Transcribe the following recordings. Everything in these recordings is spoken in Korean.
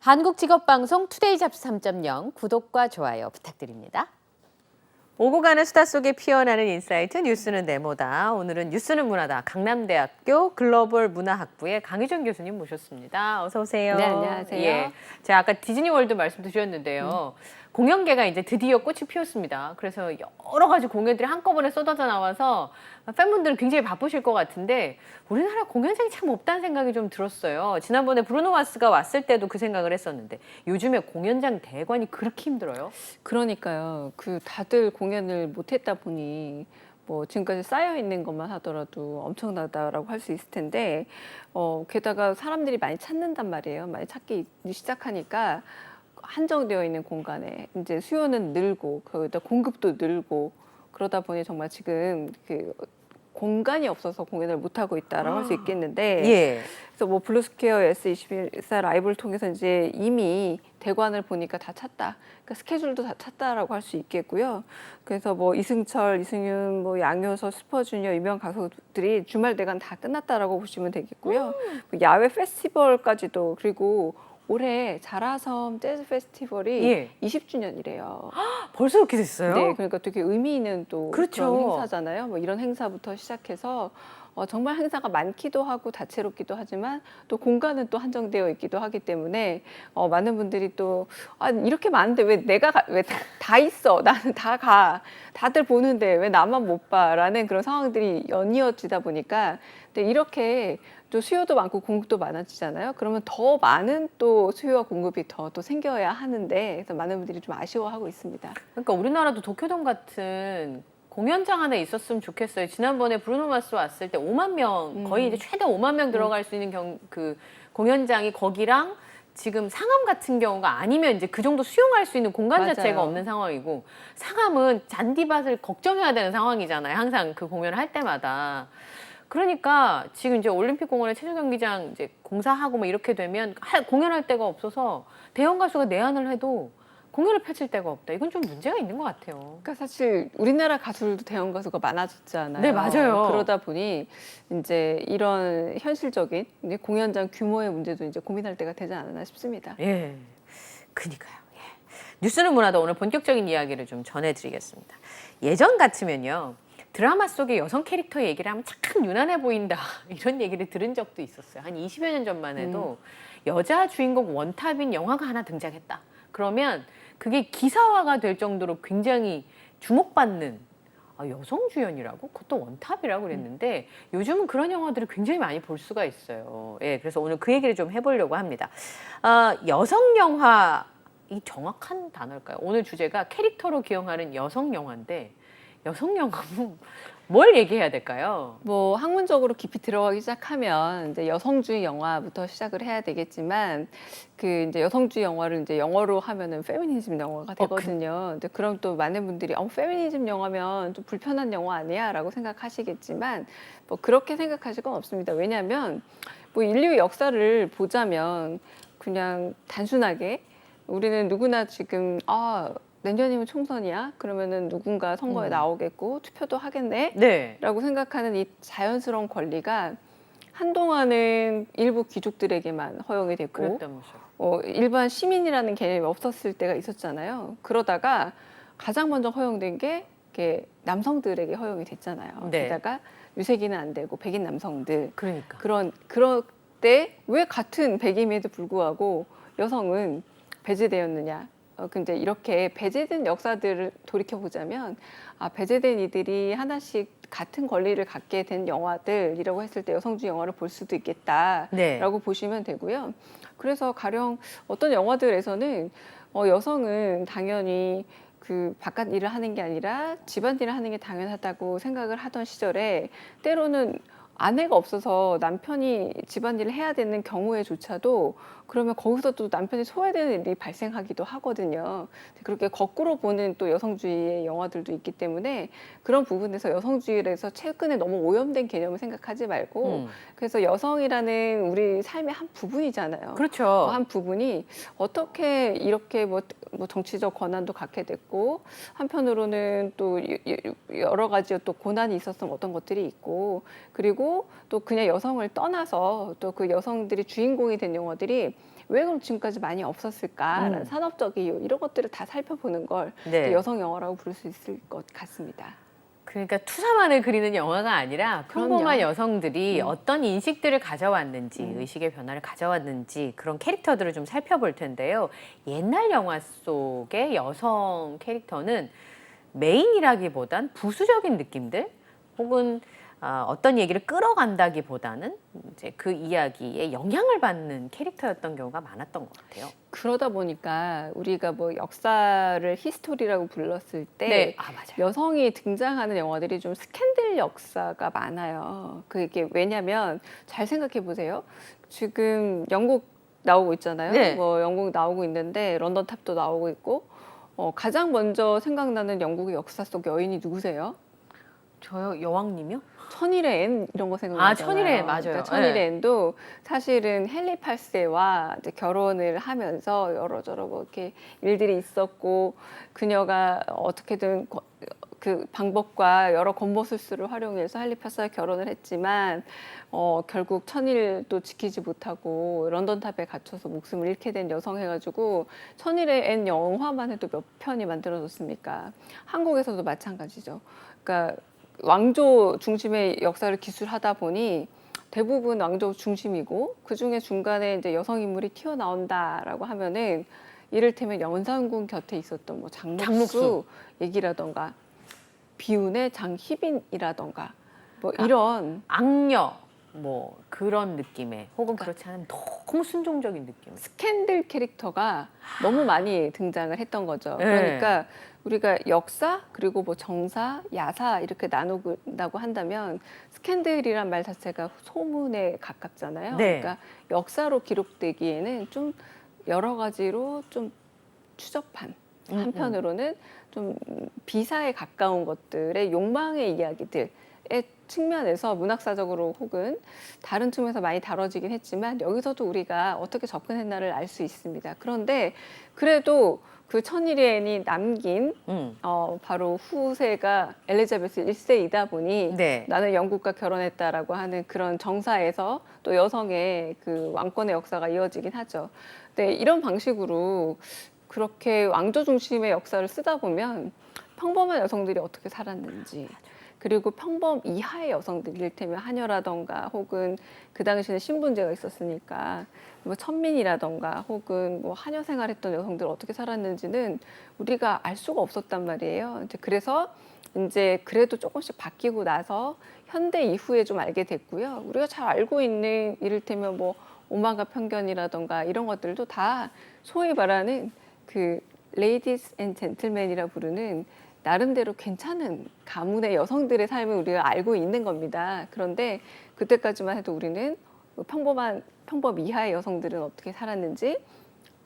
한국직업방송 투데이 잡스 3.0 구독과 좋아요 부탁드립니다. 오고 가는 수다 속에 피어나는 인사이트 뉴스는 네모다. 오늘은 뉴스는 문화다. 강남대학교 글로벌 문화학부의 강희정 교수님 모셨습니다. 어서 오세요. 네, 안녕하세요. 예, 제가 아까 디즈니월드 말씀 드렸는데요. 공연계가 이제 드디어 꽃이 피었습니다. 그래서 여러 가지 공연들이 한꺼번에 쏟아져 나와서 팬분들은 굉장히 바쁘실 것 같은데 우리나라 공연장이 참 없다는 생각이 좀 들었어요. 지난번에 브루노 마스가 왔을 때도 그 생각을 했었는데 요즘에 공연장 대관이 그렇게 힘들어요? 그러니까요. 다들 공연을 못했다 보니 뭐 지금까지 쌓여 있는 것만 하더라도 엄청나다라고 할 수 있을 텐데 게다가 사람들이 많이 찾는단 말이에요. 많이 찾기 시작하니까 한정되어 있는 공간에 이제 수요는 늘고 거기다 공급도 늘고 그러다 보니 정말 지금 공간이 없어서 공연을 못 하고 있다라고 할 수 있겠는데 예. 그래서 뭐 블루스퀘어 S24 라이브를 통해서 이제 이미 대관을 보니까 다 찼다. 그러니까 스케줄도 다 찼다라고 할 수 있겠고요. 그래서 뭐 이승철, 이승윤, 뭐 양효서, 슈퍼주니어 유명 가수들이 주말 대관 다 끝났다라고 보시면 되겠고요. 뭐 야외 페스티벌까지도 그리고 올해 자라섬 재즈 페스티벌이 예. 20주년이래요. 벌써 그렇게 됐어요? 네, 그러니까 되게 의미 있는 또 그렇죠. 그런 행사잖아요. 뭐 이런 행사부터 시작해서 정말 행사가 많기도 하고 다채롭기도 하지만 또 공간은 또 한정되어 있기도 하기 때문에 많은 분들이 또 이렇게 많은데 왜 왜 다 있어? 나는 다 가. 다들 보는데 왜 나만 못 봐라는 그런 상황들이 연이어지다 보니까 근데 이렇게 또 수요도 많고 공급도 많아지잖아요. 그러면 더 많은 또 수요와 공급이 더 또 생겨야 하는데 그래서 많은 분들이 좀 아쉬워하고 있습니다. 그러니까 우리나라도 도쿄돔 같은 공연장 하나 있었으면 좋겠어요. 지난번에 브루노 마스 왔을 때 5만 명, 거의 이제 최대 5만 명 들어갈 수 있는 공연장이 거기랑 지금 상암 같은 경우가 아니면 이제 그 정도 수용할 수 있는 공간 맞아요. 자체가 없는 상황이고 상암은 잔디밭을 걱정해야 되는 상황이잖아요. 항상 그 공연을 할 때마다. 그러니까 지금 이제 올림픽공원에 체조 경기장 이제 공사하고 뭐 이렇게 되면 공연할 데가 없어서 대형 가수가 내한을 해도 공연을 펼칠 데가 없다. 이건 좀 문제가 있는 것 같아요. 그러니까 사실 우리나라 가수들도 대형 가수가 많아졌잖아요. 네, 맞아요. 그러다 보니 이제 이런 현실적인 이제 공연장 규모의 문제도 이제 고민할 때가 되지 않았나 싶습니다. 예, 그니까요. 예. 뉴스는 문화다. 오늘 본격적인 이야기를 좀 전해드리겠습니다. 예전 같으면요. 드라마 속의 여성 캐릭터 얘기를 하면 참 유난해 보인다. 이런 얘기를 들은 적도 있었어요. 한 20여 년 전만 해도 여자 주인공 원탑인 영화가 하나 등장했다. 그러면 그게 기사화가 될 정도로 굉장히 주목받는 여성 주연이라고? 그것도 원탑이라고 그랬는데 요즘은 그런 영화들을 굉장히 많이 볼 수가 있어요. 예, 그래서 오늘 그 얘기를 좀 해보려고 합니다. 여성 영화, 이 정확한 단어일까요? 오늘 주제가 캐릭터로 기용하는 여성 영화인데 여성 영화는 뭘 얘기해야 될까요? 뭐 학문적으로 깊이 들어가기 시작하면 이제 여성주의 영화부터 시작을 해야 되겠지만 이제 여성주의 영화를 이제 영어로 하면은 페미니즘 영화가 되거든요. 근데 그럼 또 많은 분들이 페미니즘 영화면 좀 불편한 영화 아니야라고 생각하시겠지만 뭐 그렇게 생각하실 건 없습니다. 왜냐하면 뭐 인류 역사를 보자면 그냥 단순하게 우리는 누구나 지금 내년이면 총선이야? 그러면은 누군가 선거에 나오겠고 투표도 하겠네? 네. 라고 생각하는 이 자연스러운 권리가 한동안은 일부 귀족들에게만 허용이 됐고 일반 시민이라는 개념이 없었을 때가 있었잖아요. 그러다가 가장 먼저 허용된 게 남성들에게 허용이 됐잖아요. 네. 게다가 유색인은 안 되고 백인 남성들. 그러니까. 그럴 때 왜 같은 백임에도 불구하고 여성은 배제되었느냐? 근데 이렇게 배제된 역사들을 돌이켜보자면 배제된 이들이 하나씩 같은 권리를 갖게 된 영화들이라고 했을 때 여성주의 영화를 볼 수도 있겠다라고 네. 보시면 되고요. 그래서 가령 어떤 영화들에서는 여성은 당연히 바깥 일을 하는 게 아니라 집안일을 하는 게 당연하다고 생각을 하던 시절에 때로는 아내가 없어서 남편이 집안일을 해야 되는 경우에조차도 그러면 거기서 또 남편이 소외되는 일이 발생하기도 하거든요. 그렇게 거꾸로 보는 또 여성주의의 영화들도 있기 때문에 그런 부분에서 여성주의에서 최근에 너무 오염된 개념을 생각하지 말고 그래서 여성이라는 우리 삶의 한 부분이잖아요. 그렇죠. 한 부분이 어떻게 이렇게 뭐 정치적 권한도 갖게 됐고 한편으로는 또 여러 가지 또 고난이 있었던 어떤 것들이 있고 그리고 또 그냥 여성을 떠나서 또 그 여성들이 주인공이 된 영화들이 왜 그럼 지금까지 많이 없었을까? 산업적 이유 이런 것들을 다 살펴보는 걸 네. 여성 영화라고 부를 수 있을 것 같습니다. 그러니까 투사만을 그리는 영화가 아니라 평범한 그럼요. 여성들이 어떤 인식들을 가져왔는지, 의식의 변화를 가져왔는지 그런 캐릭터들을 좀 살펴볼 텐데요. 옛날 영화 속의 여성 캐릭터는 메인이라기보단 부수적인 느낌들 혹은 어떤 얘기를 끌어간다기보다는 이제 그 이야기에 영향을 받는 캐릭터였던 경우가 많았던 것 같아요. 그러다 보니까 우리가 뭐 역사를 히스토리라고 불렀을 때 네, 맞아요. 여성이 등장하는 영화들이 좀 스캔들 역사가 많아요. 그게 왜냐면 잘 생각해 보세요. 지금 영국 나오고 있잖아요. 네. 뭐 영국 나오고 있는데 런던 탑도 나오고 있고 가장 먼저 생각나는 영국의 역사 속 여인이 누구세요? 저요, 여왕님이요? 천일의 앤 이런 거 생각나잖아요. 천일의 앤, 맞아요. 그러니까 천일의 네. 앤도 사실은 헨리 8세와 이제 결혼을 하면서 여러저러 뭐 이렇게 일들이 있었고 그녀가 어떻게든 그 방법과 여러 권모술수를 활용해서 헨리 8세와 결혼을 했지만 결국 천일도 지키지 못하고 런던 탑에 갇혀서 목숨을 잃게 된 여성 해가지고 천일의 앤 영화만 해도 몇 편이 만들어졌습니까? 한국에서도 마찬가지죠. 그러니까 왕조 중심의 역사를 기술하다 보니 대부분 왕조 중심이고 그 중에 중간에 이제 여성 인물이 튀어나온다라고 하면은 이를테면 연산군 곁에 있었던 뭐 장록수 얘기라던가 비운의 장희빈이라던가 뭐 이런 악녀 뭐 그런 느낌의 혹은 그렇지 않으면 너무 순종적인 느낌. 스캔들 캐릭터가 너무 많이 등장을 했던 거죠. 네. 그러니까 우리가 역사 그리고 뭐 정사, 야사 이렇게 나눈다고 한다면 스캔들이란 말 자체가 소문에 가깝잖아요. 네. 그러니까 역사로 기록되기에는 좀 여러 가지로 좀 추접한 한편으로는 좀 비사에 가까운 것들의 욕망의 이야기들의 측면에서 문학사적으로 혹은 다른 측면에서 많이 다뤄지긴 했지만 여기서도 우리가 어떻게 접근했나를 알 수 있습니다. 그런데 그래도 그 천일의 앤이 남긴 바로 후세가 엘리자베스 1세이다 보니 네. 나는 영국과 결혼했다라고 하는 그런 정사에서 또 여성의 그 왕권의 역사가 이어지긴 하죠. 네, 이런 방식으로 그렇게 왕조 중심의 역사를 쓰다 보면 평범한 여성들이 어떻게 살았는지 그리고 평범 이하의 여성들 이를테면 하녀라던가 혹은 그 당시에는 신분제가 있었으니까 뭐 천민이라던가 혹은 뭐 하녀 생활했던 여성들 어떻게 살았는지는 우리가 알 수가 없었단 말이에요. 이제 그래서 이제 그래도 조금씩 바뀌고 나서 현대 이후에 좀 알게 됐고요. 우리가 잘 알고 있는 이를테면 뭐 오만과 편견이라던가 이런 것들도 다 소위 말하는 그 레이디스 앤 젠틀맨이라 부르는 나름대로 괜찮은 가문의 여성들의 삶을 우리가 알고 있는 겁니다. 그런데 그때까지만 해도 우리는 평범 이하의 여성들은 어떻게 살았는지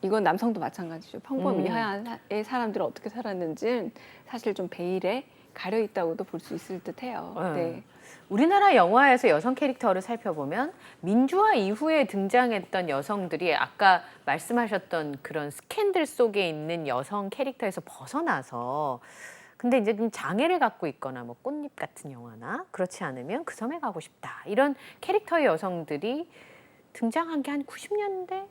이건 남성도 마찬가지죠. 평범 이하의 사람들은 어떻게 살았는지는 사실 좀 베일에 가려 있다고도 볼 수 있을 듯해요. 네. 우리나라 영화에서 여성 캐릭터를 살펴보면 민주화 이후에 등장했던 여성들이 아까 말씀하셨던 그런 스캔들 속에 있는 여성 캐릭터에서 벗어나서 근데 이제 좀 장애를 갖고 있거나 뭐 꽃잎 같은 영화나 그렇지 않으면 그 섬에 가고 싶다 이런 캐릭터의 여성들이 등장한 게 한 90년대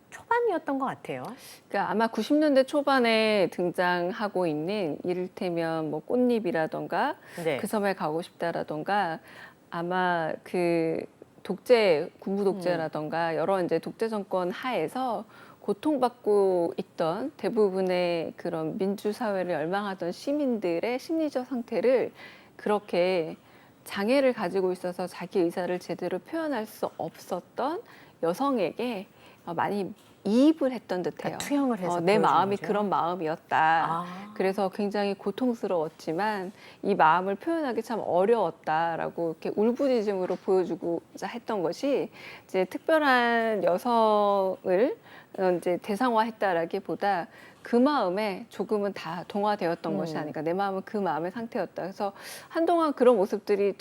초반이었던 것 같아요. 그러니까 아마 90년대 초반에 등장하고 있는 이를테면 뭐 꽃잎이라던가 네. 그 섬에 가고 싶다라던가 아마 그 독재, 군부 독재라던가 여러 이제 독재 정권 하에서 고통받고 있던 대부분의 그런 민주사회를 열망하던 시민들의 심리적 상태를 그렇게 장애를 가지고 있어서 자기 의사를 제대로 표현할 수 없었던 여성에게 많이 이입을 했던 듯해요. 그러니까 투영을 해서 내 보여준 마음이 거죠? 그런 마음이었다. 아. 그래서 굉장히 고통스러웠지만 이 마음을 표현하기 참 어려웠다라고 이렇게 울부짖음으로 보여주고자 했던 것이 이제 특별한 여성을 이제 대상화했다라기보다 그 마음에 조금은 다 동화되었던 것이 아닐까. 내 마음은 그 마음의 상태였다. 그래서 한동안 그런 모습들이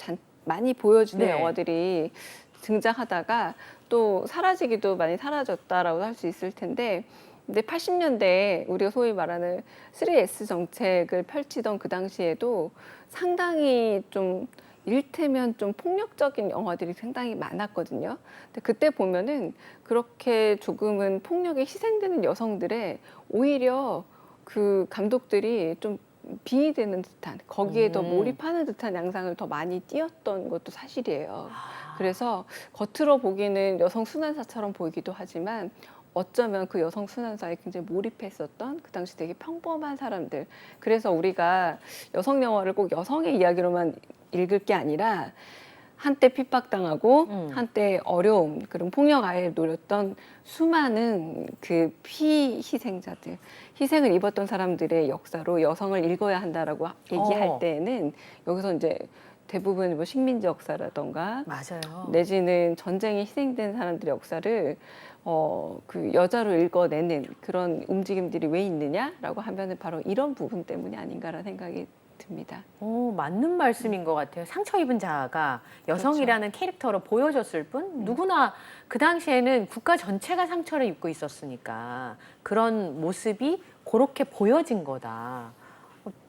많이 보여지는 네. 영화들이 등장하다가 또 사라지기도 많이 사라졌다라고 할 수 있을 텐데 근데 80년대에 우리가 소위 말하는 3S 정책을 펼치던 그 당시에도 상당히 좀 일테면 좀 폭력적인 영화들이 상당히 많았거든요. 근데 그때 보면은 그렇게 조금은 폭력에 희생되는 여성들의 오히려 그 감독들이 좀 빙의되는 듯한 거기에 더 몰입하는 듯한 양상을 더 많이 띄었던 것도 사실이에요. 그래서 겉으로 보기는 여성 순환사처럼 보이기도 하지만 어쩌면 그 여성 순환사에 굉장히 몰입했었던 그 당시 되게 평범한 사람들. 그래서 우리가 여성 영화를 꼭 여성의 이야기로만 읽을 게 아니라 한때 핍박당하고 한때 어려움 그런 폭력 아래에 놓였던 수많은 그 피희생자들, 희생을 입었던 사람들의 역사로 여성을 읽어야 한다라고 얘기할 때에는 여기서 이제 대부분 뭐 식민지 역사라던가 맞아요. 내지는 전쟁에 희생된 사람들의 역사를 그 여자로 읽어내는 그런 움직임들이 왜 있느냐라고 하면은 바로 이런 부분 때문이 아닌가라는 생각이 듭니다. 맞는 말씀인 것 같아요. 상처 입은 자아가 여성이라는 캐릭터로 보여졌을 뿐 누구나 그 당시에는 국가 전체가 상처를 입고 있었으니까 그런 모습이 그렇게 보여진 거다.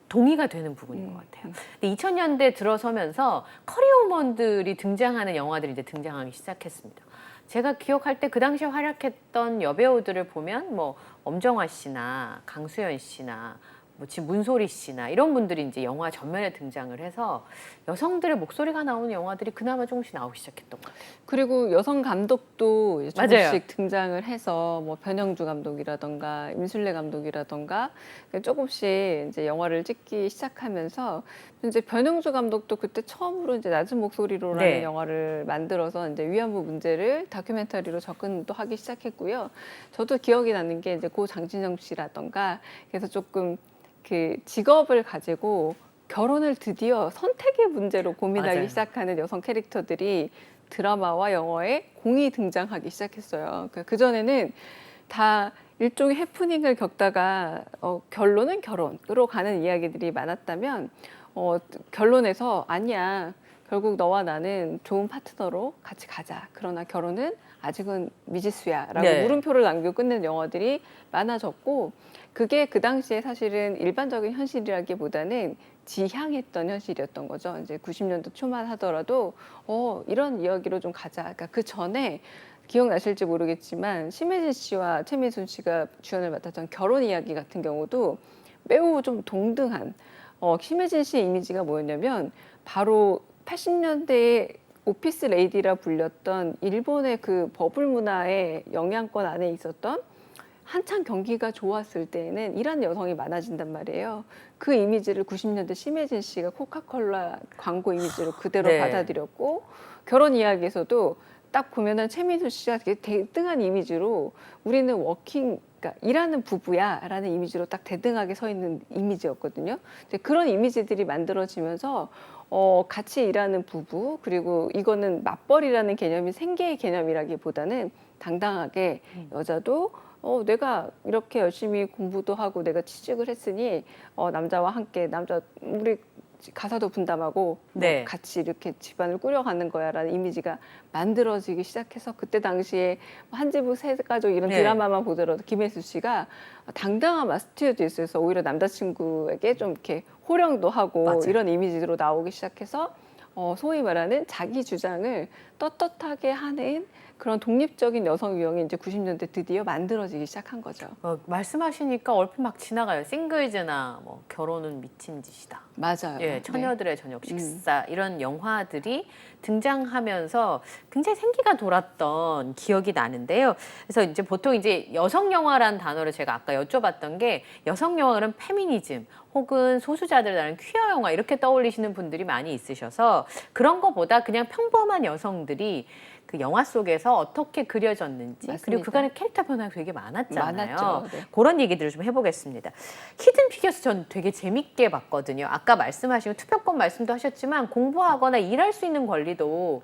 동의가 되는 부분인 것 같아요. 근데 2000년대 들어서면서 커리어우먼들이 등장하는 영화들이 이제 등장하기 시작했습니다. 제가 기억할 때 그 당시에 활약했던 여배우들을 보면 뭐 엄정화 씨나 강수연 씨나 뭐 지금 문소리 씨나 이런 분들이 이제 영화 전면에 등장을 해서 여성들의 목소리가 나오는 영화들이 그나마 조금씩 나오기 시작했던 것 같아요. 그리고 여성 감독도 이제 맞아요. 조금씩 등장을 해서 뭐 변영주 감독이라던가 임술래 감독이라던가 조금씩 이제 영화를 찍기 시작하면서 이제 변영주 감독도 그때 처음으로 이제 낮은 목소리로라는 네. 영화를 만들어서 이제 위안부 문제를 다큐멘터리로 접근도 하기 시작했고요. 저도 기억이 나는 게 이제 고 장진영 씨라던가 그래서 조금 그 직업을 가지고 결혼을 드디어 선택의 문제로 고민하기 맞아요. 시작하는 여성 캐릭터들이 드라마와 영화에 공이 등장하기 시작했어요. 그전에는 다 일종의 해프닝을 겪다가 결론은 결혼으로 가는 이야기들이 많았다면 결론에서 아니야. 결국 너와 나는 좋은 파트너로 같이 가자. 그러나 결혼은 아직은 미지수야라고 네. 물음표를 남기고 끝낸 영화들이 많아졌고 그게 그 당시에 사실은 일반적인 현실이라기보다는 지향했던 현실이었던 거죠. 이제 90년도 초만 하더라도 이런 이야기로 좀 가자. 그러니까 그 전에 기억나실지 모르겠지만 심혜진 씨와 최민순 씨가 주연을 맡았던 결혼 이야기 같은 경우도 매우 좀 동등한 심혜진 씨의 이미지가 뭐였냐면 바로 80년대에 오피스 레이디라 불렸던 일본의 그 버블 문화의 영향권 안에 있었던 한창 경기가 좋았을 때에는 이런 여성이 많아진단 말이에요. 그 이미지를 90년대 심혜진 씨가 코카콜라 광고 이미지로 그대로 네. 받아들였고 결혼 이야기에서도 딱 보면은 최민수 씨가 되게 대등한 이미지로 우리는 그러니까 일하는 부부야라는 이미지로 딱 대등하게 서 있는 이미지였거든요. 근데 그런 이미지들이 만들어지면서 같이 일하는 부부 그리고 이거는 맞벌이라는 개념이 생계의 개념이라기보다는 당당하게 여자도 내가 이렇게 열심히 공부도 하고 내가 취직을 했으니 남자와 함께 우리 가사도 분담하고 네. 뭐 같이 이렇게 집안을 꾸려가는 거야라는 이미지가 만들어지기 시작해서 그때 당시에 한지부 세 가족 이런 네. 드라마만 보더라도 김혜수 씨가 당당한 마스터디스에서 오히려 남자친구에게 좀 이렇게 호령도 하고 맞아요. 이런 이미지로 나오기 시작해서 소위 말하는 자기 주장을 떳떳하게 하는 그런 독립적인 여성 유형이 이제 90년대 드디어 만들어지기 시작한 거죠. 말씀하시니까 얼핏 막 지나가요. 싱글즈나 뭐 결혼은 미친 짓이다. 맞아요. 예, 처녀들의 저녁 식사 이런 영화들이 등장하면서 굉장히 생기가 돌았던 기억이 나는데요. 그래서 이제 보통 이제 여성 영화라는 단어를 제가 아까 여쭤봤던 게 여성 영화 그럼 페미니즘 혹은 소수자들을 다룬 퀴어 영화 이렇게 떠올리시는 분들이 많이 있으셔서 그런 거보다 그냥 평범한 여성들이 그 영화 속에서 어떻게 그려졌는지 맞습니다. 그리고 그간의 캐릭터 변화가 되게 많았잖아요. 많았죠. 네. 그런 얘기들을 좀 해보겠습니다. 히든 피겨스 전 되게 재밌게 봤거든요. 아까 말씀하신 투표권 말씀도 하셨지만 공부하거나 일할 수 있는 권리도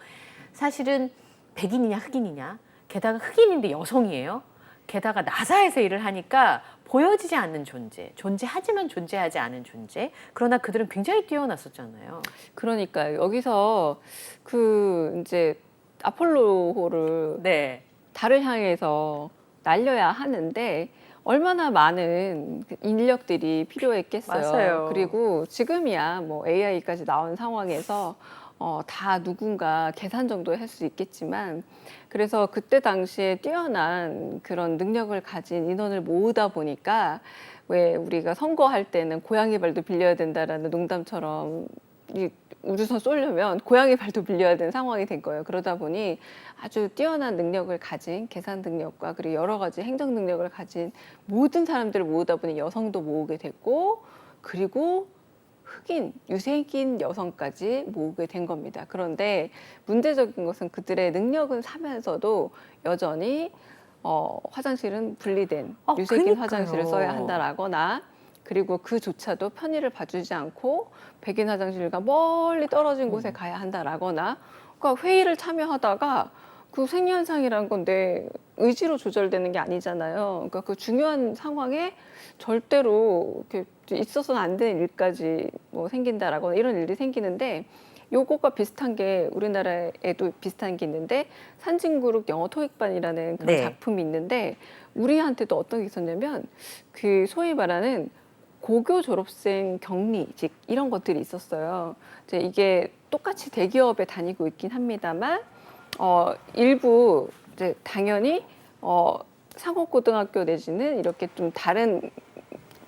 사실은 백인이냐 흑인이냐 게다가 흑인인데 여성이에요. 게다가 나사에서 일을 하니까 보여지지 않는 존재하지만 존재하지 않은 존재. 그러나 그들은 굉장히 뛰어났었잖아요. 그러니까 여기서 그 이제 아폴로호를 네. 달을 향해서 날려야 하는데 얼마나 많은 인력들이 필요했겠어요. 맞아요. 그리고 지금이야 뭐 AI까지 나온 상황에서 다 누군가 계산 정도 할 수 있겠지만 그래서 그때 당시에 뛰어난 그런 능력을 가진 인원을 모으다 보니까 왜 우리가 선거할 때는 고양이 발도 빌려야 된다라는 농담처럼 이 우주선 쏘려면 고양이 발도 빌려야 되는 상황이 된 거예요. 그러다 보니 아주 뛰어난 능력을 가진 계산 능력과 그리고 여러 가지 행정 능력을 가진 모든 사람들을 모으다 보니 여성도 모으게 됐고 그리고 흑인, 유색인 여성까지 모으게 된 겁니다. 그런데 문제적인 것은 그들의 능력은 사면서도 여전히 화장실은 분리된 유색인 그러니까요. 화장실을 써야 한다라거나 그리고 그조차도 편의를 봐주지 않고 백인 화장실과 멀리 떨어진 곳에 가야 한다라거나 그러니까 회의를 참여하다가 그 생리현상이란 건데 의지로 조절되는 게 아니잖아요. 그러니까 그 중요한 상황에 절대로 이렇게 있어서는 안 되는 일까지 뭐 생긴다라거나 이런 일이 생기는데 요거가 비슷한 게 우리나라에도 비슷한 게 있는데 산진그룹 영어 토익반이라는 그런 네. 작품이 있는데 우리한테도 어떤 게 있었냐면 그 소위 말하는 고교 졸업생 격리직 이런 것들이 있었어요. 이제 이게 똑같이 대기업에 다니고 있긴 합니다만 일부 이제 당연히 상업고등학교 내지는 이렇게 좀 다른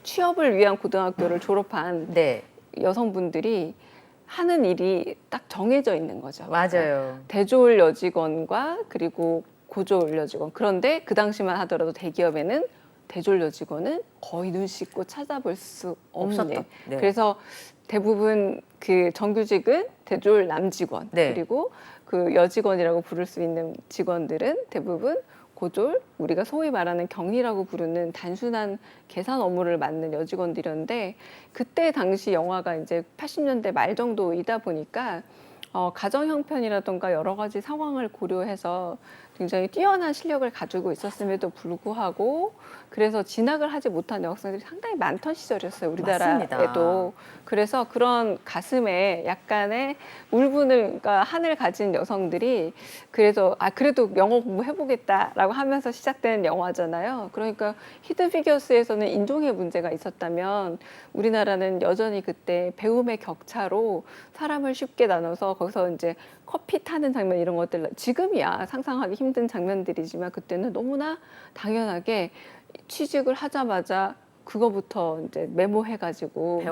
취업을 위한 고등학교를 졸업한 네. 여성분들이 하는 일이 딱 정해져 있는 거죠. 맞아요. 대졸 여직원과 그리고 고졸 여직원. 그런데 그 당시만 하더라도 대기업에는 대졸 여직원은 거의 눈 씻고 찾아볼 수 없는. 없었던. 네. 그래서 대부분 그 정규직은 대졸 남직원 네. 그리고 그 여직원이라고 부를 수 있는 직원들은 대부분 고졸, 우리가 소위 말하는 격리라고 부르는 단순한 계산 업무를 맡는 여직원들이었는데 그때 당시 영화가 이제 80년대 말 정도이다 보니까 가정 형편이라던가 여러 가지 상황을 고려해서 굉장히 뛰어난 실력을 가지고 있었음에도 불구하고 그래서 진학을 하지 못한 여학생들이 상당히 많던 시절이었어요. 우리나라에도. 맞습니다. 그래서 그런 가슴에 약간의 울분과 한을 가진 여성들이 그래서 그래도 영어 공부해보겠다라고 하면서 시작된 영화잖아요. 그러니까 히든 피겨스에서는 인종의 문제가 있었다면 우리나라는 여전히 그때 배움의 격차로 사람을 쉽게 나눠서 거기서 이제 커피 타는 장면 이런 것들 지금이야 상상하기 힘든 장면들이지만 그때는 너무나 당연하게 취직을 하자마자 그거부터 이제 메모해가지고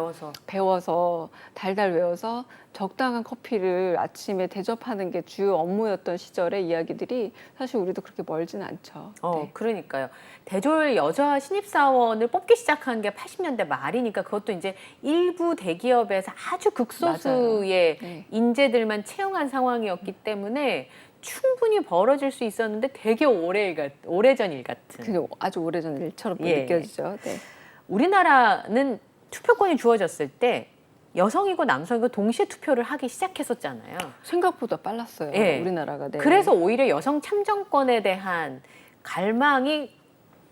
배워서 달달 외워서 적당한 커피를 아침에 대접하는 게 주요 업무였던 시절의 이야기들이 사실 우리도 그렇게 멀진 않죠. 네. 그러니까요. 대졸 여자 신입사원을 뽑기 시작한 게 80년대 말이니까 그것도 이제 일부 대기업에서 아주 극소수의 네. 인재들만 채용한 상황이었기 때문에 충분히 벌어질 수 있었는데 되게 오래전 일 같은. 그게 아주 오래전 일처럼 예. 느껴지죠. 네. 우리나라는 투표권이 주어졌을 때 여성이고 남성이고 동시에 투표를 하기 시작했었잖아요. 생각보다 빨랐어요. 예. 우리나라가. 네. 그래서 오히려 여성 참정권에 대한 갈망이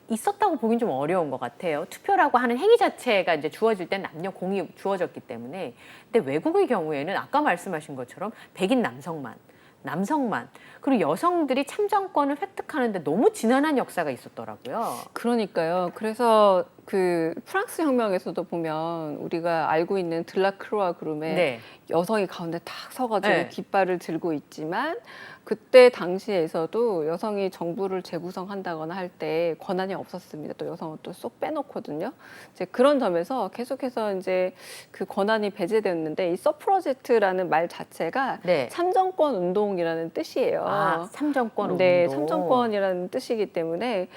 있었다고 보긴 좀 어려운 것 같아요. 투표라고 하는 행위 자체가 이제 주어질 땐 남녀 공이 주어졌기 때문에. 근데 외국의 경우에는 아까 말씀하신 것처럼 백인 남성만 그리고 여성들이 참정권을 획득하는데 너무 지난한 역사가 있었더라고요. 그러니까요. 그래서 그 프랑스 혁명에서도 보면 우리가 알고 있는 들라크로아 그룹에 네. 여성이 가운데 탁 서가지고 네. 깃발을 들고 있지만 그때 당시에서도 여성이 정부를 재구성한다거나 할 때 권한이 없었습니다. 또 여성은 또 쏙 빼놓거든요. 이제 그런 점에서 계속해서 이제 그 권한이 배제되었는데 이 서프러제트라는 말 자체가 네. 참정권 운동이라는 뜻이에요. 참정권 네, 운동. 참정권이라는 뜻이기 때문에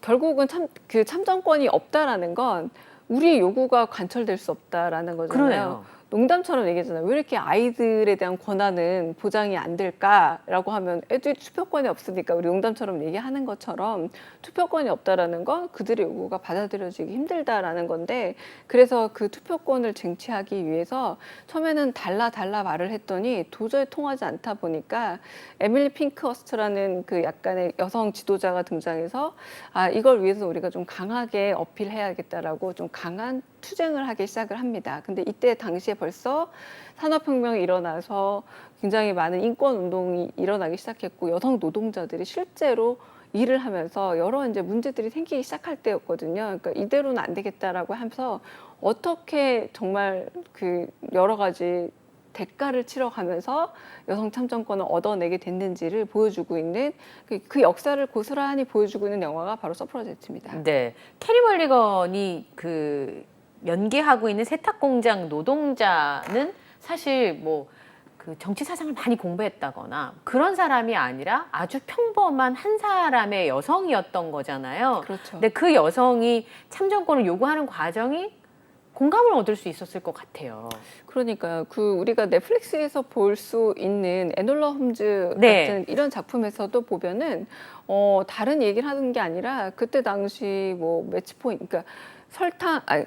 결국은 그 참정권이 없다라는 건 우리의 요구가 관철될 수 없다라는 거잖아요. 그러네요. 농담처럼 얘기하잖아요. 왜 이렇게 아이들에 대한 권한은 보장이 안 될까라고 하면 애들이 투표권이 없으니까 우리 농담처럼 얘기하는 것처럼 투표권이 없다라는 건 그들의 요구가 받아들여지기 힘들다라는 건데 그래서 그 투표권을 쟁취하기 위해서 처음에는 달라 말을 했더니 도저히 통하지 않다 보니까 에밀리 핑크허스트라는 그 약간의 여성 지도자가 등장해서 이걸 위해서 우리가 좀 강하게 어필해야겠다라고 좀 강한 투쟁을 하기 시작을 합니다. 근데 이때 당시에 벌써 산업혁명이 일어나서 굉장히 많은 인권운동이 일어나기 시작했고 여성 노동자들이 실제로 일을 하면서 여러 이제 문제들이 생기기 시작할 때였거든요. 그러니까 이대로는 안 되겠다라고 하면서 어떻게 정말 그 여러 가지 대가를 치러가면서 여성 참정권을 얻어내게 됐는지를 보여주고 있는 그 역사를 고스란히 보여주고 있는 영화가 바로 서프라제트입니다. 네, 캐리 멀리건이 그 연기하고 있는 세탁공장 노동자는 사실 뭐 그 정치 사상을 많이 공부했다거나 그런 사람이 아니라 아주 평범한 한 사람의 여성이었던 거잖아요. 그렇죠. 근데 그 여성이 참정권을 요구하는 과정이 공감을 얻을 수 있었을 것 같아요. 그러니까요. 그 우리가 넷플릭스에서 볼 수 있는 에놀라 홈즈 네. 같은 이런 작품에서도 보면은 다른 얘기를 하는 게 아니라 그때 당시 뭐 매치 포인트, 그러니까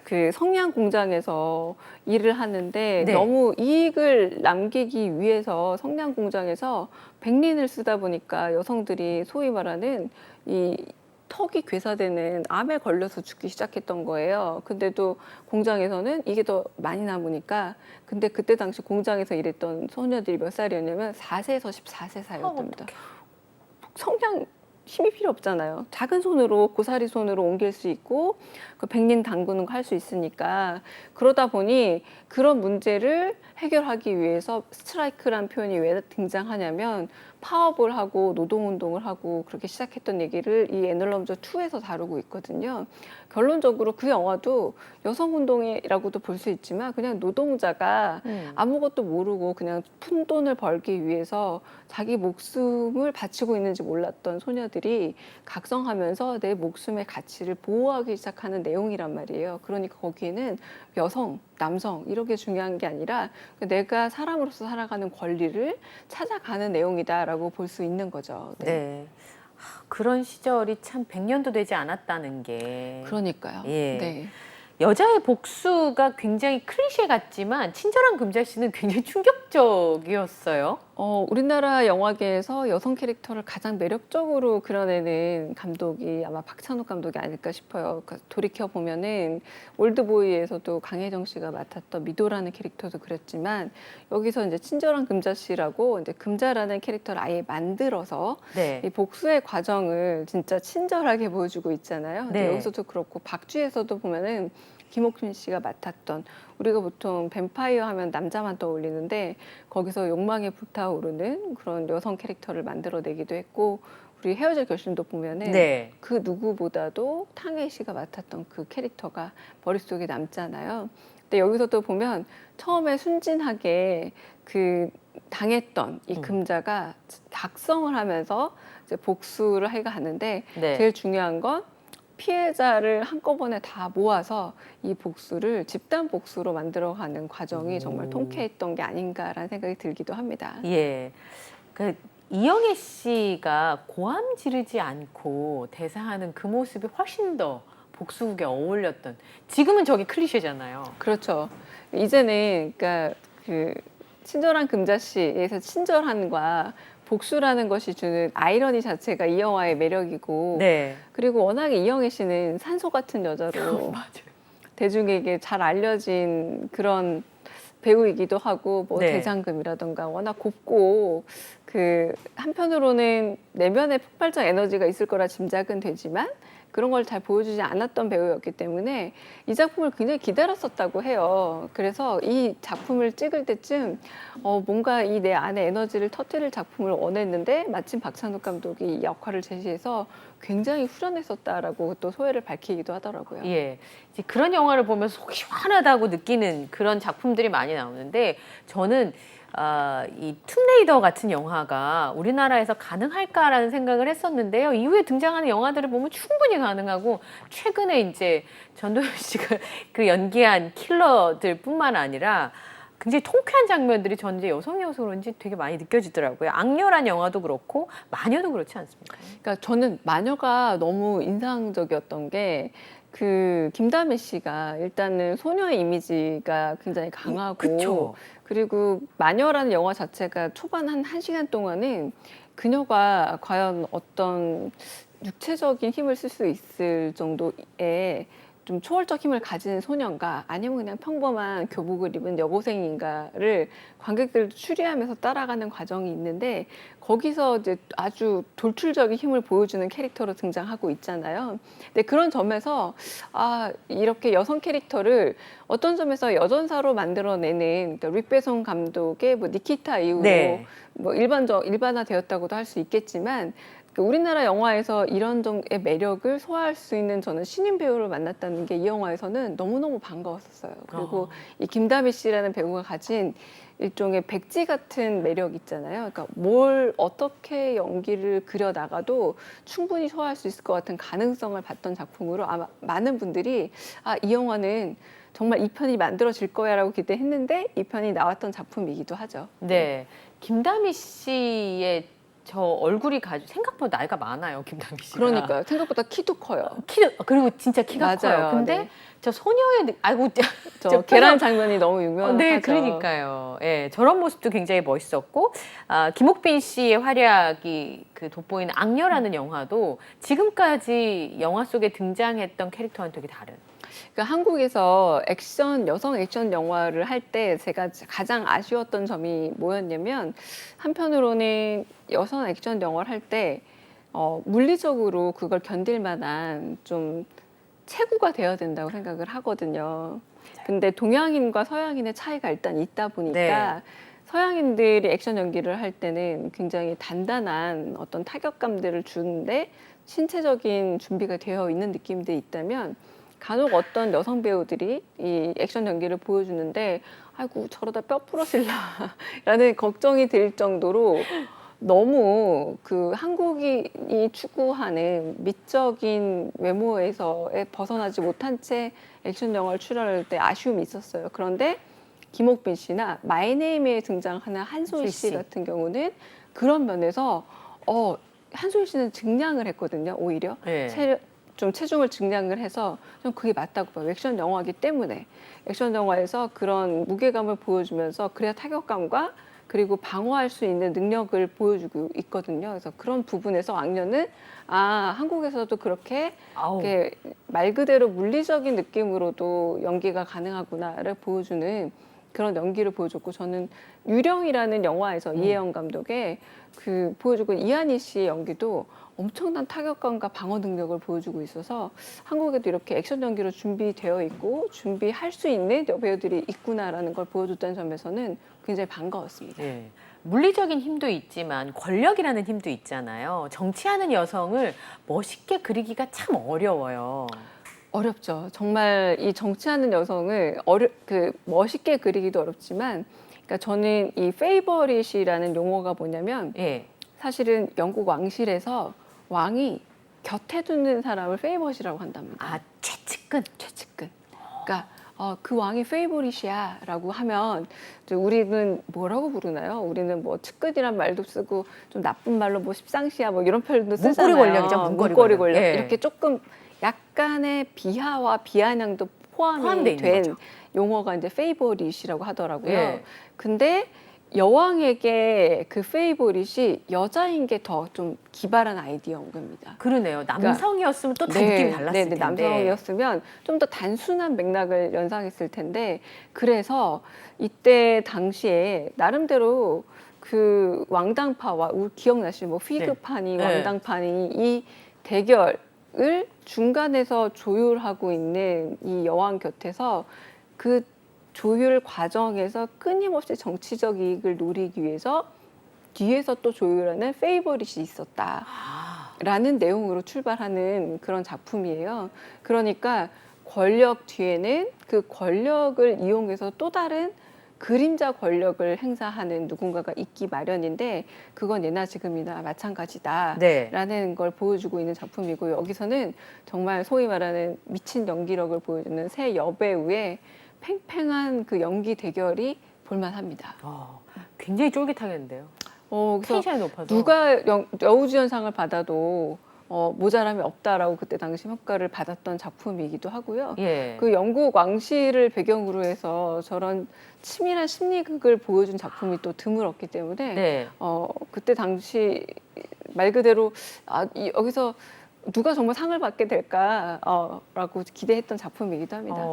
그 성냥 공장에서 일을 하는데 네. 너무 이익을 남기기 위해서 성냥 공장에서 백린을 쓰다 보니까 여성들이 소위 말하는 이 턱이 괴사되는 암에 걸려서 죽기 시작했던 거예요. 근데도 공장에서는 이게 더 많이 남으니까, 근데 그때 당시 공장에서 일했던 소녀들이 몇 살이었냐면 4세에서 14세 사이였답니다. 성냥 힘이 필요 없잖아요. 작은 손으로, 고사리 손으로 옮길 수 있고 그 백린 담그는 거 할 수 있으니까, 그러다 보니 그런 문제를 해결하기 위해서 스트라이크란 표현이 왜 등장하냐면 파업을 하고 노동운동을 하고 그렇게 시작했던 얘기를 이 에놀럼저 2에서 다루고 있거든요. 결론적으로 그 영화도 여성운동이라고도 볼 수 있지만 그냥 노동자가 아무것도 모르고 그냥 푼돈을 벌기 위해서 자기 목숨을 바치고 있는지 몰랐던 소녀들이 각성하면서 내 목숨의 가치를 보호하기 시작하는 내용이란 말이에요. 그러니까 거기에는 여성, 남성 이렇게 중요한 게 아니라 내가 사람으로서 살아가는 권리를 찾아가는 내용이다라고 볼 수 있는 거죠. 네. 네. 그런 시절이 참 100년도 되지 않았다는 게. 그러니까요. 예. 네. 여자의 복수가 굉장히 클리셰 같지만 친절한 금자씨는 굉장히 충격적이었어요. 우리나라 영화계에서 여성 캐릭터를 가장 매력적으로 그려내는 감독이 아마 박찬욱 감독이 아닐까 싶어요. 그러니까 돌이켜 보면은 올드보이에서도 강혜정 씨가 맡았던 미도라는 캐릭터도 그렸지만, 여기서 이제 친절한 금자씨라고 이제 금자라는 캐릭터를 아예 만들어서 네. 이 복수의 과정을 진짜 친절하게 보여주고 있잖아요. 근데 네. 여기서도 그렇고 박쥐에서도 보면은 김옥균 씨가 맡았던, 우리가 보통 뱀파이어 하면 남자만 떠올리는데 거기서 욕망에 불타오르는 그런 여성 캐릭터를 만들어내기도 했고, 우리 헤어질 결심도 보면은 네. 그 누구보다도 탕웨이 씨가 맡았던 그 캐릭터가 머릿속에 남잖아요. 근데 여기서도 보면 처음에 순진하게 그 당했던 이 금자가 각성을 하면서 이제 복수를 해가 하는데, 네. 제일 중요한 건 피해자를 한꺼번에 다 모아서 이 복수를 집단 복수로 만들어가는 과정이 정말 통쾌했던 게 아닌가라는 생각이 들기도 합니다. 예. 그 이영애 씨가 고함 지르지 않고 대사하는 그 모습이 훨씬 더 복수극에 어울렸던. 지금은 저게 클리셰잖아요. 그렇죠. 이제는 그러니까 그 친절한 금자씨에서 친절함과 복수라는 것이 주는 아이러니 자체가 이 영화의 매력이고, 네. 그리고 워낙에 이영애 씨는 산소 같은 여자로 맞아요. 대중에게 잘 알려진 그런 배우이기도 하고, 뭐 네. 대장금이라던가 워낙 곱고, 그 한편으로는 내면에 폭발적 에너지가 있을 거라 짐작은 되지만 그런 걸 잘 보여주지 않았던 배우였기 때문에 이 작품을 굉장히 기다렸었다고 해요. 그래서 이 작품을 찍을 때쯤 뭔가 이 내 안에 에너지를 터뜨릴 작품을 원했는데 마침 박찬욱 감독이 이 역할을 제시해서 굉장히 후련했었다라고 또 소회를 밝히기도 하더라고요. 예. 이제 그런 영화를 보면서 속 시원하다고 느끼는 그런 작품들이 많이 나오는데, 저는 이 툼레이더 같은 영화가 우리나라에서 가능할까라는 생각을 했었는데요. 이후에 등장하는 영화들을 보면 충분히 가능하고, 최근에 이제 전도연 씨가 그 연기한 킬러들뿐만 아니라 굉장히 통쾌한 장면들이 전 이제 여성이어서 그런지 되게 많이 느껴지더라고요. 악녀란 영화도 그렇고 마녀도 그렇지 않습니까? 그러니까 저는 마녀가 너무 인상적이었던 게, 그 김다미 씨가 일단은 소녀의 이미지가 굉장히 강하고, 그쵸. 그리고 마녀라는 영화 자체가 초반 한 1시간 동안은 그녀가 과연 어떤 육체적인 힘을 쓸 수 있을 정도의 좀 초월적 힘을 가진 소년가 아니면 그냥 평범한 교복을 입은 여고생인가를 관객들도 추리하면서 따라가는 과정이 있는데 거기서 이제 아주 돌출적인 힘을 보여주는 캐릭터로 등장하고 있잖아요. 근데 그런 점에서 이렇게 여성 캐릭터를 어떤 점에서 여전사로 만들어내는 그러니까 릭베송 감독의 뭐 니키타 이후로 네. 뭐 일반화되었다고도 할 수 있겠지만 그 우리나라 영화에서 이런 점의 매력을 소화할 수 있는 저는 신인 배우를 만났다는 게 이 영화에서는 너무너무 반가웠었어요. 그리고 이 김다미 씨라는 배우가 가진 일종의 백지 같은 매력 있잖아요. 그러니까 뭘 어떻게 연기를 그려 나가도 충분히 소화할 수 있을 것 같은 가능성을 봤던 작품으로 아마 많은 분들이 이 영화는 정말 이 편이 만들어질 거야라고 기대했는데 이 편이 나왔던 작품이기도 하죠. 네. 김다미 씨의 저 얼굴이 생각보다 나이가 많아요, 김다미 씨가. 그러니까요. 생각보다 키도 커요. 그리고 진짜 키가 맞아요. 커요. 근데 네. 저 소녀의 아이고 저 계란 장면이 너무 유명하죠. 네, 그러니까요. 예, 저런 모습도 굉장히 멋있었고, 김옥빈 씨의 활약이 그 돋보이는 악녀라는 영화도 지금까지 영화 속에 등장했던 캐릭터와는 되게 다른. 그러니까 한국에서 여성 액션 영화를 할 때 제가 가장 아쉬웠던 점이 뭐였냐면 한편으로는 여성 액션 영화를 할 때 물리적으로 그걸 견딜 만한 좀 체구가 되어야 된다고 생각을 하거든요. 근데 동양인과 서양인의 차이가 일단 있다 보니까 네. 서양인들이 액션 연기를 할 때는 굉장히 단단한 어떤 타격감들을 주는데 신체적인 준비가 되어 있는 느낌들이 있다면 간혹 어떤 여성 배우들이 이 액션 연기를 보여주는데 아이고 저러다 뼈 부러질라라는 걱정이 들 정도로 너무 그 한국인이 추구하는 미적인 외모에서 벗어나지 못한 채 액션 영화를 출연할 때 아쉬움이 있었어요. 그런데 김옥빈 씨나 마이 네임에 등장하는 한소희 씨 같은 경우는 그런 면에서 한소희 씨는 증량을 했거든요. 오히려 네. 좀 체중을 증량을 해서 좀 그게 맞다고 봐요. 액션 영화이기 때문에 액션 영화에서 그런 무게감을 보여주면서 그래야 타격감과 그리고 방어할 수 있는 능력을 보여주고 있거든요. 그래서 그런 부분에서 악녀는 한국에서도 그렇게 이렇게 말 그대로 물리적인 느낌으로도 연기가 가능하구나를 보여주는 그런 연기를 보여줬고 저는 유령이라는 영화에서 이혜영 감독의 그 보여주고 이한희 씨의 연기도 엄청난 타격감과 방어 능력을 보여주고 있어서 한국에도 이렇게 액션 연기로 준비되어 있고 준비할 수 있는 여배우들이 있구나라는 걸 보여줬다는 점에서는 굉장히 반가웠습니다. 네. 물리적인 힘도 있지만 권력이라는 힘도 있잖아요. 정치하는 여성을 멋있게 그리기가 참 어려워요. 어렵죠. 정말 이 정치하는 여성을 멋있게 그리기도 어렵지만, 그러니까 저는 이 페이버릿이라는 용어가 뭐냐면 예. 사실은 영국 왕실에서 왕이 곁에 두는 사람을 페이버릿이라고 한답니다. 최측근. 그러니까 그 왕이 페이버릿이야라고 하면 우리는 뭐라고 부르나요? 우리는 뭐 측근이란 말도 쓰고 좀 나쁜 말로 뭐 십상시야 뭐 이런 표현도 쓰잖아요. 문고리 권력이죠. 문고리 권력. 예. 이렇게 조금 약간의 비하와 비아냥도 포함이 된 거죠. 용어가 이제 페이버릿이라고 하더라고요. 예. 근데 여왕에게 그 페이보릿이 여자인 게 더 좀 기발한 아이디어인 겁니다. 그러네요. 남성이었으면 또 다 느낌이 달랐을 텐데. 남성이었으면 좀 더 단순한 맥락을 연상했을 텐데 그래서 이때 당시에 나름대로 그 왕당파와 기억나시죠? 뭐 피그파니, 왕당파니 이 대결을 중간에서 조율하고 있는 이 여왕 곁에서 그 조율 과정에서 끊임없이 정치적 이익을 노리기 위해서 뒤에서 또 조율하는 페이버릿이 있었다라는 내용으로 출발하는 그런 작품이에요. 그러니까 권력 뒤에는 그 권력을 이용해서 또 다른 그림자 권력을 행사하는 누군가가 있기 마련인데 그건 예나 지금이나 마찬가지다라는 걸 보여주고 있는 작품이고 여기서는 정말 소위 말하는 미친 연기력을 보여주는 새 여배우의 팽팽한 그 연기 대결이 볼만합니다. 굉장히 쫄깃하겠는데요. 그래서 텐션이 높아서. 누가 여우주연상을 받아도 모자람이 없다라고 그때 당시 평가를 받았던 작품이기도 하고요. 예. 그 영국 왕실을 배경으로 해서 저런 치밀한 심리극을 보여준 작품이 또 드물었기 때문에 그때 당시 말 그대로 여기서 누가 정말 상을 받게 될까라고 기대했던 작품이기도 합니다.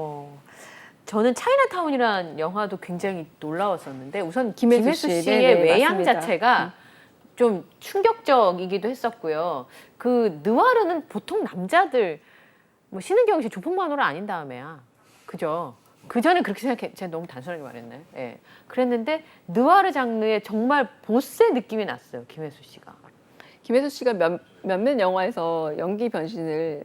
저는 차이나타운이라는 영화도 굉장히 놀라웠었는데 우선 김혜수 김혜수 씨. 씨의 네네, 외양 맞습니다. 자체가 좀 충격적이기도 했었고요. 그 느와르는 보통 남자들 뭐 신은경 씨 조폭마누라 아닌 다음에야 그죠? 그 전에 그렇게 생각해 제가 너무 단순하게 말했네. 예. 그랬는데 느와르 장르에 정말 보스의 느낌이 났어요. 김혜수 씨가. 김혜수 씨가 몇몇 영화에서 연기 변신을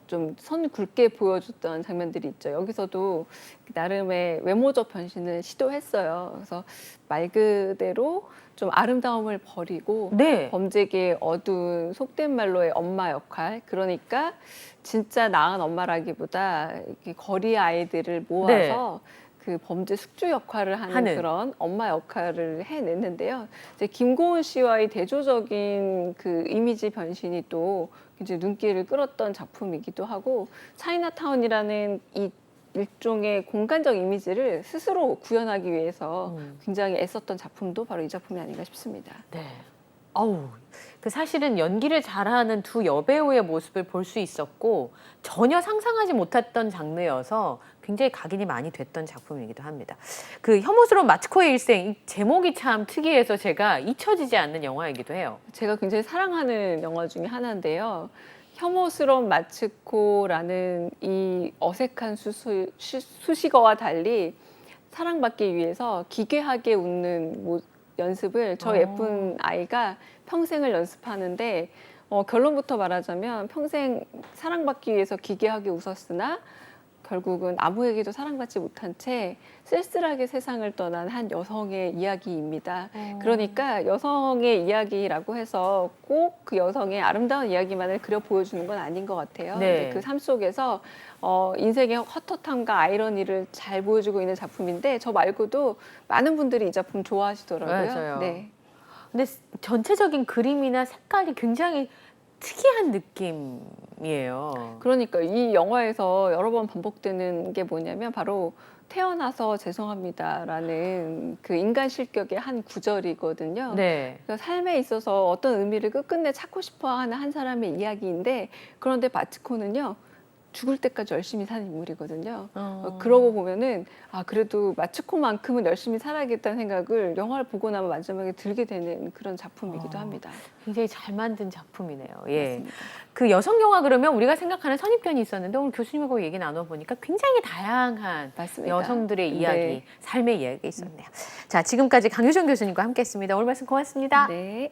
좀 선 굵게 보여줬던 장면들이 있죠. 여기서도 나름의 외모적 변신을 시도했어요. 그래서 말 그대로 좀 아름다움을 버리고 네. 범죄계의 어두운 속된 말로의 엄마 역할. 그러니까 진짜 나은 엄마라기보다 이렇게 거리 아이들을 모아서 그 범죄 숙주 역할을 하는 그런 엄마 역할을 해냈는데요. 이제 김고은 씨와의 대조적인 그 이미지 변신이 또 이제 눈길을 끌었던 작품이기도 하고 차이나타운이라는 이 일종의 공간적 이미지를 스스로 구현하기 위해서 굉장히 애썼던 작품도 바로 이 작품이 아닌가 싶습니다. 네. 아우, 그 사실은 연기를 잘하는 두 여배우의 모습을 볼 수 있었고 전혀 상상하지 못했던 장르여서 굉장히 각인이 많이 됐던 작품이기도 합니다. 그 혐오스러운 마츠코의 일생 이 제목이 참 특이해서 제가 잊혀지지 않는 영화이기도 해요. 제가 굉장히 사랑하는 영화 중에 하나인데요. 혐오스러운 마츠코라는 이 어색한 수식어와 달리 사랑받기 위해서 기괴하게 웃는 연습을 저 예쁜 아이가 평생을 연습하는데 결론부터 말하자면 평생 사랑받기 위해서 기괴하게 웃었으나 결국은 아무에게도 사랑받지 못한 채 쓸쓸하게 세상을 떠난 한 여성의 이야기입니다. 그러니까 여성의 이야기라고 해서 꼭 그 여성의 아름다운 이야기만을 그려 보여주는 건 아닌 것 같아요. 네. 그 삶 속에서 인생의 헛헛함과 아이러니를 잘 보여주고 있는 작품인데 저 말고도 많은 분들이 이 작품 좋아하시더라고요. 맞아요. 네. 근데 전체적인 그림이나 색깔이 굉장히 특이한 느낌이에요. 그러니까 이 영화에서 여러 번 반복되는 게 뭐냐면 바로 태어나서 죄송합니다라는 그 인간 실격의 한 구절이거든요. 네. 그러니까 삶에 있어서 어떤 의미를 끝끝내 찾고 싶어하는 한 사람의 이야기인데 그런데 마츠코는요. 죽을 때까지 열심히 사는 인물이거든요. 그러고 보면은 그래도 마츠코만큼은 열심히 살아야겠다는 생각을 영화를 보고 나면 마지막에 들게 되는 그런 작품이기도 합니다. 굉장히 잘 만든 작품이네요. 예. 맞습니다. 그 여성 영화 그러면 우리가 생각하는 선입견이 있었는데 오늘 교수님하고 얘기 나눠보니까 굉장히 다양한 맞습니다. 여성들의 이야기, 네. 삶의 이야기가 있었네요. 자, 지금까지 강유정 교수님과 함께했습니다. 오늘 말씀 고맙습니다. 네.